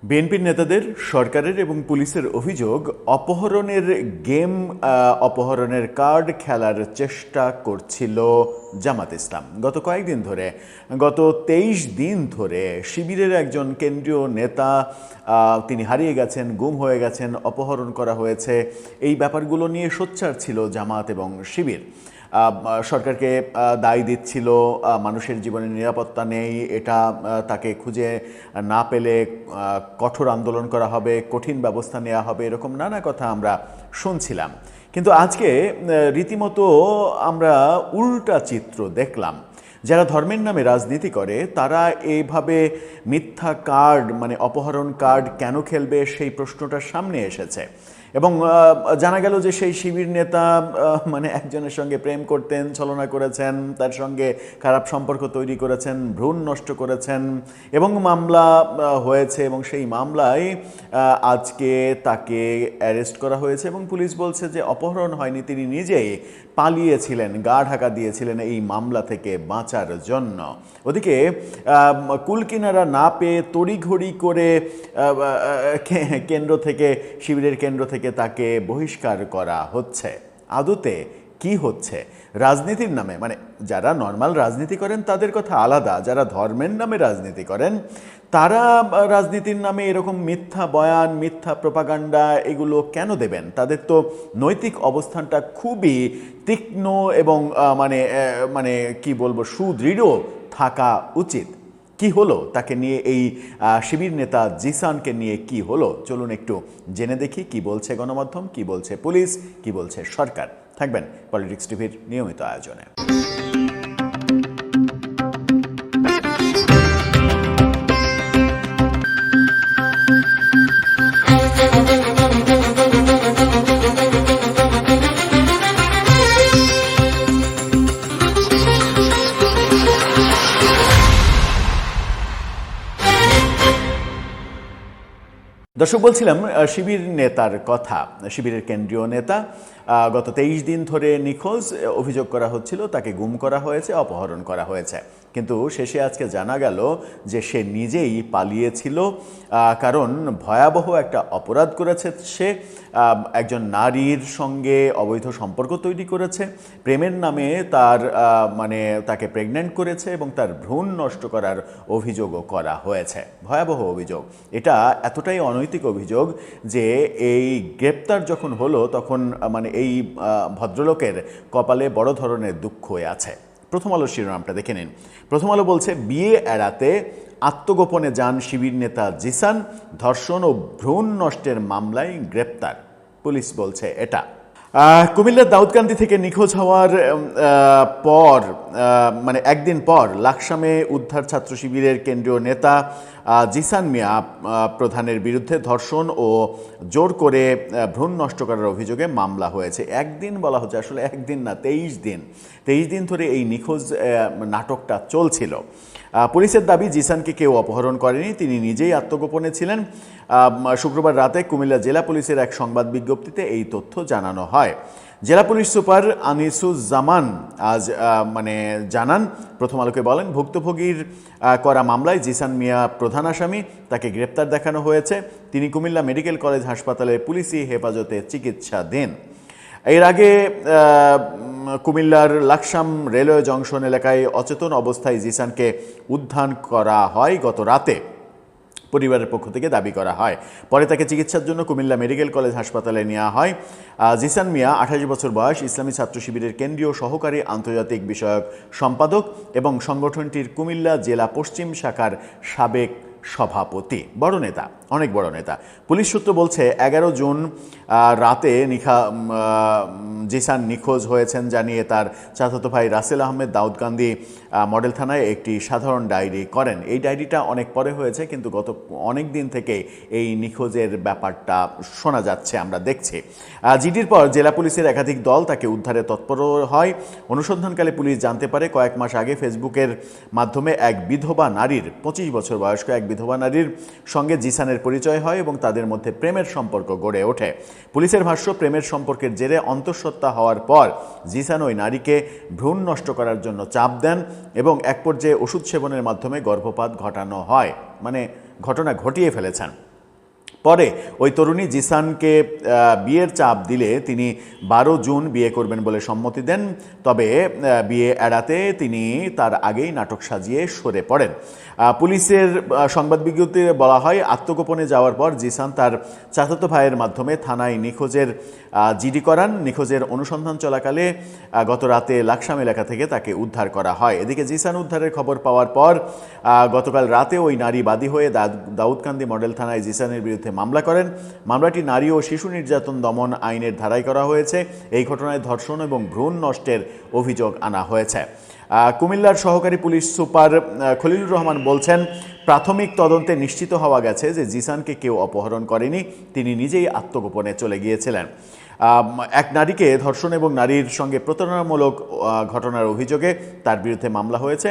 বিএনপির নেতাদের সরকারের এবং পুলিশের অভিযোগ অপহরণের গেম অপহরণের কার্ড খেলার চেষ্টা করছিল জামাত ইসলাম। গত 23 দিন ধরে শিবিরের একজন কেন্দ্রীয় নেতা তিনি হারিয়ে গেছেন, গুম হয়ে গেছেন, অপহরণ করা হয়েছে। এই ব্যাপারগুলো নিয়ে সোচ্চার ছিল জামাত এবং শিবির। সরকারকে দায় দিচ্ছিল মানুষের জীবনের নিরাপত্তা নেই, এটা তাকে খুঁজে না পেলে কঠোর আন্দোলন করা হবে, কঠিন ব্যবস্থা নেওয়া হবে, এরকম নানা কথা আমরা শুনছিলাম। কিন্তু আজকে রীতিমতো আমরা উল্টা চিত্র দেখলাম। যারা ধর্মের নামে রাজনীতি করে তারা এইভাবে মিথ্যা কার্ড অপহরণ কার্ড কেন খেলবে সেই প্রশ্নটা সামনে এসেছে। এবং জানা গেল যে সেই শিবির নেতা একজনের সঙ্গে প্রেম করতেন, ছলনা করেছেন, তার সঙ্গে খারাপ সম্পর্ক তৈরি করেছেন, ভ্রূণ নষ্ট করেছেন এবং মামলা হয়েছে। এবং সেই মামলায় আজকে তাকে অ্যারেস্ট করা হয়েছে এবং পুলিশ বলছে যে অপহরণ হয়নি, তিনি নিজেই পালিয়েছিলেন, গা ঢাকা দিয়েছিলেন এই মামলা থেকে বাঁচার জন্য। ওদিকে কুলকিনারা না পেয়ে তড়িঘড়ি করে শিবিরের কেন্দ্র থেকে তাকে বহিষ্কার করা হচ্ছে। আদতে কি হচ্ছে? রাজনীতির নামে যারা নর্মাল রাজনীতি করেন তাদের কথা আলাদা, যারা ধর্মের নামে রাজনীতি করেন তারা রাজনীতির নামে এরকম মিথ্যা বয়ান, মিথ্যা প্রোপাগান্ডা এগুলো কেন দেবেন? তাদের তো নৈতিক অবস্থানটা খুবই তীক্ষ্ণ এবং কি বলবো, সুদৃঢ় থাকা উচিত। কি হলো তাকে নিয়ে, এই শিবির নেতা জিসানকে নিয়ে কি হলো, চলুন একটু জেনে দেখি কি বলছে গণমাধ্যম, কি বলছে পুলিশ, কি বলছে সরকার। থাকবেন পলিটিক্স টিভির নিয়মিত আয়োজনে। দর্শক, বলছিলাম শিবির নেতার কথা। শিবিরের কেন্দ্রীয় নেতা গত 23 দিন ধরে নিখোঁজ, অভিযোগ করা হচ্ছিল তাকে গুম করা হয়েছে, অপহরণ করা হয়েছে। কিন্তু শেষে আজকে জানা গেল যে সে নিজেই পালিয়েছিল, কারণ ভয়াবহ একটা অপরাধ করেছে সে। একজন নারীর সঙ্গে অবৈধ সম্পর্ক তৈরি করেছে, প্রেমের নামে তাকে প্রেগন্যান্ট করেছে এবং তার ভ্রূণ নষ্ট করার অভিযোগও করা হয়েছে। ভয়াবহ অভিযোগ। এটা এতটাই অনৈতিক অভিযোগ যে এই গ্রেপ্তার যখন হলো তখন এই ভদ্রলোকের কপালে বড় ধরনের দুঃখ হয়ে আছে। প্রথম আলোর শিরোনামটা দেখে নিন। প্রথম আলো বলছে, বিয়ে এড়াতে আত্মগোপনে যান শিবির নেতা জিসান, ধর্ষণ ও ভ্রূণ নষ্টের মামলায় গ্রেপ্তার। পুলিশ বলছে এটা। কুমিল্লার দাউদকান্দি থেকে নিখোঁজ হওয়ার পর একদিন পর লাকসামে উদ্ধার ছাত্র শিবিরের কেন্দ্রীয় নেতা জিসান মিয়া প্রধানের বিরুদ্ধে ধর্ষণ ও জোর করে ভ্রূণ নষ্ট করার অভিযোগে মামলা হয়েছে। একদিন বলা হচ্ছে, আসলে একদিন না, 23 দিন ধরে এই নিখোঁজ নাটকটা চলছিল। পুলিশের দাবি জিসানকে কেউ অপহরণ করেনি, তিনি নিজেই আত্মগোপনে ছিলেন। শুক্রবার রাতে কুমিল্লা জেলা পুলিশের এক সংবাদ বিজ্ঞপ্তিতে এই তথ্য জানানো হয়। জেলা পুলিশ সুপার আনিসুজ্জামান আজ জানান, প্রথম আলোকে বলেন, ভুক্তভোগীর করা মামলায় জিসান মিয়া প্রধান আসামি, তাকে গ্রেপ্তার দেখানো হয়েছে। তিনি কুমিল্লা মেডিকেল কলেজ হাসপাতালে পুলিশি হেফাজতে চিকিৎসাধীন। এর আগে কুমিল্লার লাকসাম রেলওয়ে জংশন এলাকায় অচেতন অবস্থায় জিসানকে উদ্ধার করা হয় গত রাতে, পরিবারের পক্ষ থেকে দাবি করা হয়। পরে তাকে চিকিৎসার জন্য কুমিল্লা মেডিকেল কলেজ হাসপাতালে নেওয়া হয়। জিসান মিয়া 28 বছর বয়স, ইসলামী ছাত্র শিবিরের কেন্দ্রীয় সহকারী আন্তর্জাতিক বিষয়ক সম্পাদক এবং সংগঠনটির কুমিল্লা জেলা পশ্চিম শাখার সাবেক সভাপতি। বড় নেতা, অনেক বড় নেতা। পুলিশ সূত্র বলছে 11 জুন রাতে জিসান নিখোঁজ হয়েছেন জানিয়ে তার চাচাতো ভাই রাসেল আহমেদ দাউদকান্দি মডেল থানায় একটি সাধারণ ডায়েরি করেন। এই ডায়েরিটা অনেক পরে হয়েছে, কিন্তু গত অনেক দিন থেকে এই নিখোঁজের ব্যাপারটা শোনা যাচ্ছে, আমরা দেখছি। জিডির পর জেলা পুলিশের একাধিক দল তাকে উদ্ধারে তৎপর হয়। অনুসন্ধানকালে পুলিশ জানতে পারে কয়েক মাস আগে ফেসবুকের মাধ্যমে এক বিধবা নারীর, 25 বছর বয়স্ক এক বিধবা নারীর সঙ্গে জিসানের পরিচয় হয় এবং তাদের মধ্যে প্রেমের সম্পর্ক গড়ে ওঠে। পুলিশের ভাষ্য, প্রেমের সম্পর্কের জেরে অন্তঃসত্ত্বা হওয়ার পর জিসান ওই নারীকে ভ্রূণ নষ্ট করার জন্য চাপ দেন এবং এক পর্যায়ে ওষুধ সেবনের মাধ্যমে গর্ভপাত ঘটানো হয়, ঘটনা ঘটিয়ে ফেলেছেন। পরে ওই তরুণী জিসানকে বিয়ের চাপ দিলে তিনি 12 জুন বিয়ে করবেন বলে সম্মতি দেন। তবে বিয়ে এড়াতে তিনি তার আগেই নাটক সাজিয়ে সরে পড়েন। পুলিশের সংবাদ বিজ্ঞপ্তিতে বলা হয়, আত্মগোপনে যাওয়ার পর জিসান তার চাচাতো ভাইয়ের মাধ্যমে থানায় নিখোঁজের জিডি করান। নিখোঁজের অনুসন্ধান চলাকালে গত রাতে লাকসাম এলাকা থেকে তাকে উদ্ধার করা হয়। এদিকে জিসান উদ্ধারের খবর পাওয়ার পর গতকাল রাতে ওই নারী বাদী হয়ে দাউদকান্দি মডেল থানায় জিসানের বিরুদ্ধে মামলা করেন। মামলাটি নারী ও শিশু নির্যাতন দমন আইনের ধারায় করা হয়েছে। এই ঘটনায় ধর্ষণ এবং ভ্রূণ নষ্টের অভিযোগ আনা হয়েছে। কুমিল্লার সহকারী পুলিশ সুপার খলিলুর রহমান বলছেন, প্রাথমিক তদন্তে নিশ্চিত হওয়া গেছে যে জিসানকে কেউ অপহরণ করেনি, তিনি নিজেই আত্মগোপনে চলে গিয়েছিলেন। এক নারীকে ধর্ষণ এবং নারীর সঙ্গে প্রতারণামূলক ঘটনার অভিযোগে তার বিরুদ্ধে মামলা হয়েছে।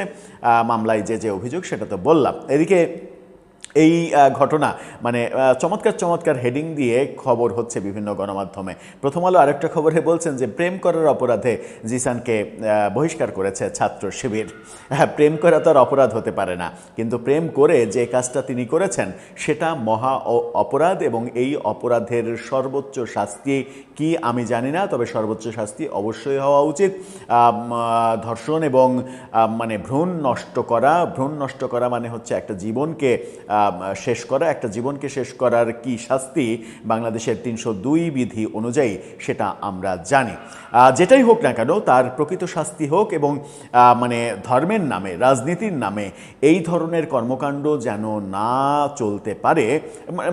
মামলায় যে অভিযোগ সেটা তো বললাম। এদিকে এই ঘটনা মানে চমৎকার হেডিং দিয়ে খবর হচ্ছে বিভিন্ন গণমাধ্যমে। প্রথম আলো আরেকটা খবরে বলছেন যে প্রেম করার অপরাধে জিসানকে বহিষ্কার করেছে ছাত্র শিবির। প্রেম করা তো আর অপরাধ হতে পারে না, কিন্তু প্রেম করে যে কাজটা তিনি করেছেন সেটা মহা অপরাধ, এবং এই অপরাধের সর্বোচ্চ শাস্তি কি আমি জানি না, তবে সর্বোচ্চ শাস্তি অবশ্যই হওয়া উচিত। ধর্ষণ এবং মানে ভ্রূণ নষ্ট করা মানে হচ্ছে একটা জীবনকে শেষ করা। একটা জীবনকে শেষ করার কি শাস্তি বাংলাদেশের 302 বিধি অনুযায়ী সেটা আমরা জানি। যেটাই হোক না কেন তার প্রকৃত শাস্তি হোক, এবং মানে ধর্মের নামে, রাজনীতির নামে এই ধরনের কর্মকাণ্ড যেন না চলতে পারে।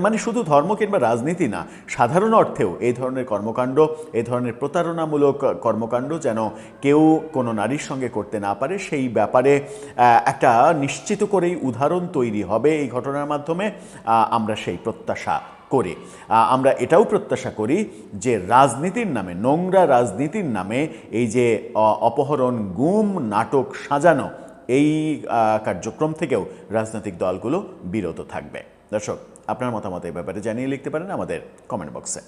মানে শুধু ধর্ম কিংবা রাজনীতি না, সাধারণ অর্থেও এই ধরনের কর্মকাণ্ড, এই ধরনের প্রতারণামূলক কর্মকাণ্ড যেন কেউ কোনো নারীর সঙ্গে করতে না পারে, সেই ব্যাপারে একটা নিশ্চিত করেই উদাহরণ তৈরি হবে এই ঘটনার মাধ্যমে। আমরা সেই প্রত্যাশা করি। আমরা এটাও প্রত্যাশা করি যে রাজনীতির নামে, নোংরা রাজনীতির নামে এই যে অপহরণ, গুম, নাটক সাজানো, এই কার্যক্রম থেকেও রাজনৈতিক দলগুলো বিরত থাকবে। দর্শক, আপনার মতামত এই ব্যাপারে জানিয়ে লিখতে পারেন আমাদের কমেন্ট বক্সে।